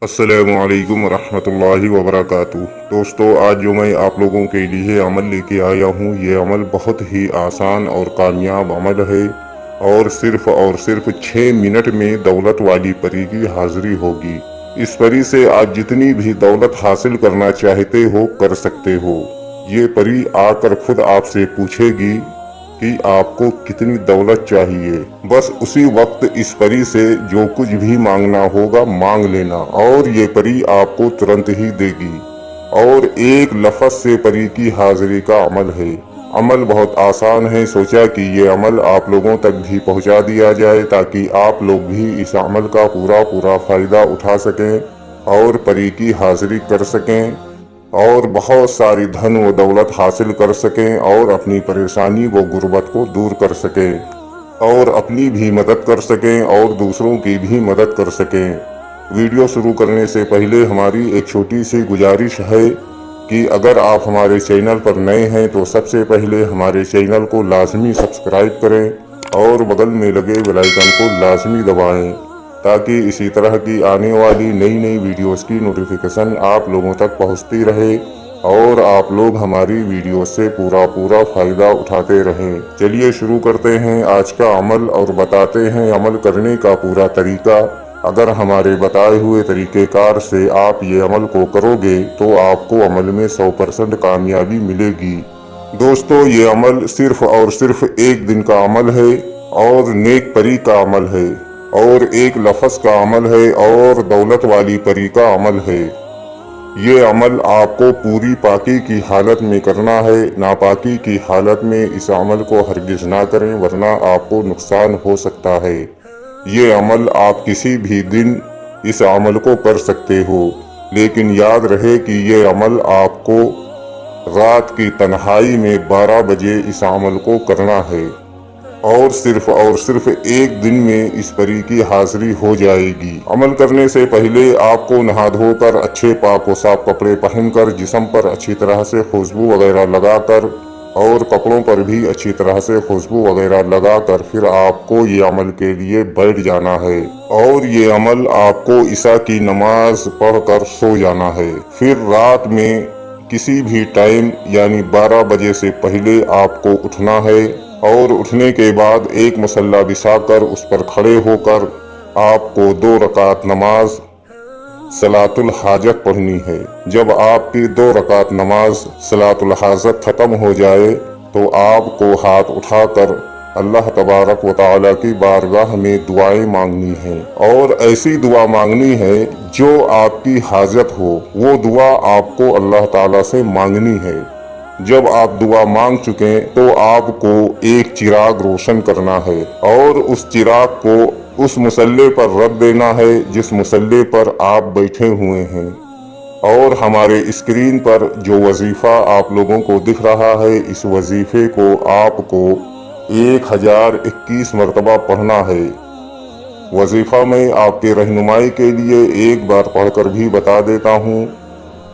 السلام علیکم ورحمۃ اللہ وبرکاتہ۔ دوستو، آج جو میں آپ لوگوں کے لیے عمل لے کے آیا ہوں، یہ عمل بہت ہی آسان اور کامیاب عمل ہے، اور صرف 6 منٹ میں دولت والی پری کی حاضری ہوگی۔ اس پری سے آپ جتنی بھی دولت حاصل کرنا چاہتے ہو کر سکتے ہو۔ یہ پری آ کر خود آپ سے پوچھے گی کہ آپ کو کتنی دولت چاہیے۔ بس اسی وقت اس پری سے جو کچھ بھی مانگنا ہوگا مانگ لینا، اور یہ پری آپ کو ترنت ہی دے گی۔ اور ایک لفظ سے پری کی حاضری کا عمل ہے۔ عمل بہت آسان ہے، سوچا کہ یہ عمل آپ لوگوں تک بھی پہنچا دیا جائے تاکہ آپ لوگ بھی اس عمل کا پورا فائدہ اٹھا سکیں اور پری کی حاضری کر سکیں، اور بہت ساری دھن و دولت حاصل کر سکیں، اور اپنی پریشانی و غربت کو دور کر سکیں، اور اپنی بھی مدد کر سکیں اور دوسروں کی بھی مدد کر سکیں۔ ویڈیو شروع کرنے سے پہلے ہماری ایک چھوٹی سی گزارش ہے کہ اگر آپ ہمارے چینل پر نئے ہیں تو سب سے پہلے ہمارے چینل کو لازمی سبسکرائب کریں اور بغل میں لگے بیل آئیکن کو لازمی دبائیں تاکہ اسی طرح کی آنے والی نئی ویڈیوز کی نوٹیفیکیشن آپ لوگوں تک پہنچتی رہے اور آپ لوگ ہماری ویڈیو سے پورا فائدہ اٹھاتے رہیں۔ چلیے شروع کرتے ہیں آج کا عمل اور بتاتے ہیں عمل کرنے کا پورا طریقہ۔ اگر ہمارے بتائے ہوئے طریقہ کار سے آپ یہ عمل کو کرو گے تو آپ کو عمل میں 100% کامیابی ملے گی۔ دوستو، یہ عمل صرف اور صرف ایک دن کا عمل ہے، اور نیک پری کا عمل ہے، اور ایک لفظ کا عمل ہے، اور دولت والی پری کا عمل ہے۔ یہ عمل آپ کو پوری پاکی کی حالت میں کرنا ہے، ناپاکی کی حالت میں اس عمل کو ہرگز نہ کریں ورنہ آپ کو نقصان ہو سکتا ہے۔ یہ عمل آپ کسی بھی دن اس عمل کو کر سکتے ہو، لیکن یاد رہے کہ یہ عمل آپ کو رات کی تنہائی میں 12 بجے اس عمل کو کرنا ہے، اور صرف ایک دن میں اس پری کی حاضری ہو جائے گی۔ عمل کرنے سے پہلے آپ کو نہا دھو کر اچھے پاک و صاف کپڑے پہن کر جسم پر اچھی طرح سے خوشبو وغیرہ لگا کر، اور کپڑوں پر بھی اچھی طرح سے خوشبو وغیرہ لگا کر پھر آپ کو یہ عمل کے لیے بیٹھ جانا ہے، اور یہ عمل آپ کو عشاء کی نماز پڑھ کر سو جانا ہے۔ پھر رات میں کسی بھی ٹائم یعنی 12 بجے سے پہلے آپ کو اٹھنا ہے، اور اٹھنے کے بعد ایک مصلی بچھا کر اس پر کھڑے ہو کر آپ کو 2 رکعت نماز صلاۃ الحاجت پڑھنی ہے۔ جب آپ کی 2 رکعت نماز صلاۃ الحاجت ختم ہو جائے تو آپ کو ہاتھ اٹھا کر اللہ تبارک و تعالیٰ کی بارگاہ میں دعائیں مانگنی ہیں، اور ایسی دعا مانگنی ہے جو آپ کی حاجت ہو، وہ دعا آپ کو اللہ تعالیٰ سے مانگنی ہے۔ جب آپ دعا مانگ چکیں تو آپ کو ایک چراغ روشن کرنا ہے، اور اس چراغ کو اس مصلی پر رکھ دینا ہے جس مصلی پر آپ بیٹھے ہوئے ہیں، اور ہمارے اسکرین پر جو وظیفہ آپ لوگوں کو دکھ رہا ہے اس وظیفے کو آپ کو 1021 مرتبہ پڑھنا ہے۔ وظیفہ میں آپ کے رہنمائی کے لیے ایک بار پڑھ کر بھی بتا دیتا ہوں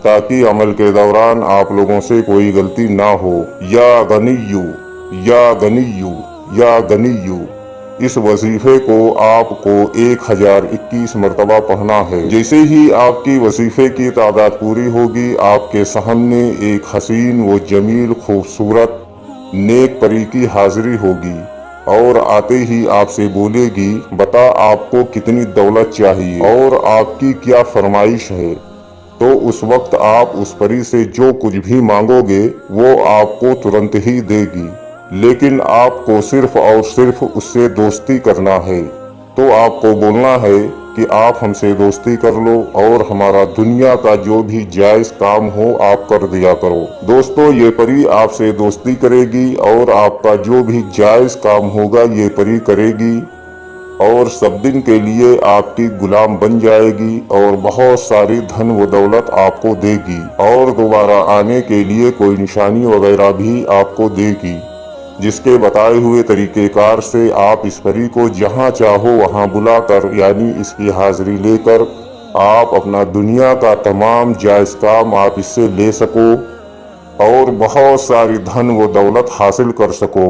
تاکہ عمل کے دوران آپ لوگوں سے کوئی غلطی نہ ہو۔ یا غنیو یا غنیو یا غنیو، اس وظیفے کو آپ کو 1021 مرتبہ پڑھنا ہے۔ جیسے ہی آپ کی وظیفے کی تعداد پوری ہوگی، آپ کے سامنے ایک حسین و جمیل خوبصورت نیک پری کی حاضری ہوگی، اور آتے ہی آپ سے بولے گی بتا آپ کو کتنی دولت چاہیے اور آپ کی کیا فرمائش ہے۔ تو اس وقت آپ اس پری سے جو کچھ بھی مانگو گے وہ آپ کو ترنت ہی دے گی، لیکن آپ کو صرف اور صرف اس سے دوستی کرنا ہے۔ تو آپ کو بولنا ہے کہ آپ ہم سے دوستی کر لو اور ہمارا دنیا کا جو بھی جائز کام ہو آپ کر دیا کرو۔ دوستو، یہ پری آپ سے دوستی کرے گی اور آپ کا جو بھی جائز کام ہوگا یہ پری کرے گی، اور سب دن کے لیے آپ کی غلام بن جائے گی، اور بہت ساری دھن و دولت آپ کو دے گی، اور دوبارہ آنے کے لیے کوئی نشانی وغیرہ بھی آپ کو دے گی، جس کے بتائے ہوئے طریقہ کار سے آپ اس پری کو جہاں چاہو وہاں بلا کر یعنی اس کی حاضری لے کر آپ اپنا دنیا کا تمام جائز کام آپ اس سے لے سکو، اور بہت ساری دھن و دولت حاصل کر سکو۔